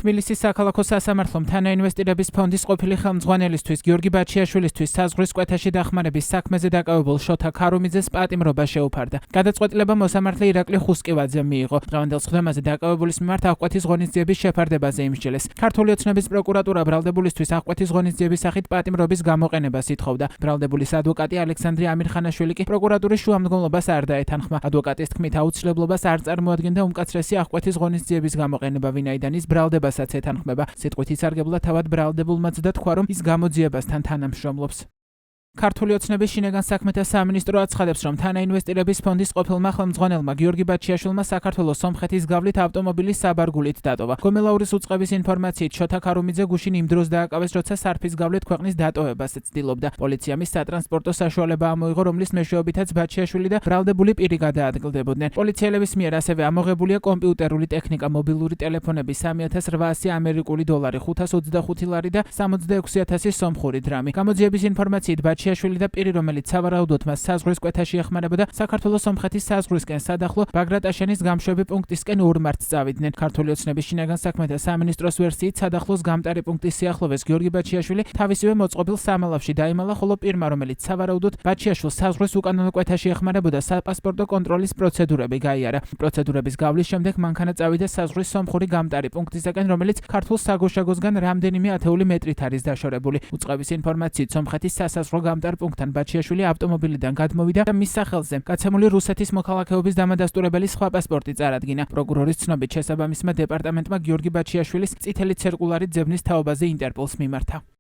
თბილისის საქალაქო სასამართლომ თანაინვესტირების ფონდის ყოფილი ხელმძღვანელისთვის გიორგი ბაჩიაშვილისთვის საზღვრის კვეთაში დახმარების საქმეზე დაკავებულ შოთა ქარუმიძეს პატიმრობა შეუფარდა. გადაწყვეტილება მოსამართლე ირაკლი ხუსკივაძემ მიიღო. დღევანდელ სხდომაზე დაკავებულის მიმართ აღკვეთის ღონისძიების შეფარდებაზე იმსჯელეს. ქართული ოცნების პროკურატურა ბრალდებულისთვის აღკვეთის ღონისძიების სახით პატიმრობის გამოყენებას ითხოვდა. ბრალდებულის ადვოკატი ალექსანდრე ამირხანაშვილი კი პროკურატურის შუამდგომლობას არ დაეთანხმა. ადვოკატის თქმით აუცილებლობას არ წარმოადგენდა უმკაცრესი აღკვეთის ღონისძიების გამოყენება, ვინაიდან ის ბრალდებასაც ეთანხმება. სიტყვით ისარგებლა თავად ბრალდებულმაც და თქვა, რომ ის გამოძიებასთან თანამშრომლობს. ქართული ოცნების შინაგან საქმეთა სამინისტრო აცხადებს, რომ თანაინვესტირების ფონდის ყოფილმა ხელმძღვანელმა გიორგი ბაჩიაშვილმა საქართველოს სომხეთის გავლით ავტომობილის საბარგულით დატოვა. გომელაურის უწყების ინფორმაციით შოთა ქარუმიძე გუშინ იმ დროს დააკავეს, როცა სარფის გავლით ქვეყნის დატოვებას ცდილობდა. პოლიციამ ის სატრანსპორტო საშუალება ამოიღო, რომლის მეშვეობითაც ბაჩიაშვილი და ბრალდებული პირი გადაადგილდებოდნენ. პოლიციელების მიერ ასევე ამოღებულია კომპიუტერული ტექნიკა, მობილური ტელეფონები, 3800 ამერიკული დოლარი, 525 ლარი და 66,000 სომხური დრამი. გამოძიების ინფორმაციით ბაჩიაშვილი და პირი, რომელიც სავარაუდოდ მას საზღვრის კვეთაში ეხმარებოდა, საქართველოს სომხეთის საზღვრისკენ სადახლო ბაგრატაშენის გამშვები პუნქტისკენ 2 მარტს წავიდნენ. ქართული ოცნების შინაგან საქმეთა სამინისტროს ვერსიით სადახლოს გამტარი პუნქტის სიახლოვეს გიორგი ბაჩიაშვილი თავისივე მოწყობილ სამალავში დაიმალა, ხოლო პირმა, რომელიც სავარაუდოდ ბაჩიაშვილს საზღვრის უკანონო კვეთაში ეხმარებოდა, საპასპორტო კონტროლის პროცედურები გაიარა. პროცედურების გავლის შემდეგ მანქანა წავიდა საზღვრის სომხური გამტარი პუნქტისაკენ, რომელიც ქართულ საგუშაგოსგან რამდენიმე ათეული მეტრით არის დაშორებული. უწყების ინფორმაციით სომხეთის სასაზღვრო გამტარ პუნქტთან ბაჩიაშვილი ავტომობილიდან გადმოვიდა და მის სახელზე გაცემული რუსეთის მოქალაქეობის დამადასტურებელი სხვა პასპორტი წარადგინა. პროკურორის ცნობით შესაბამისმა დეპარტამენტმა გიორგი ბაჩიაშვილის წითელი ცირკულარი ძებნის თაობაზე ინტერპოლს მიმართა.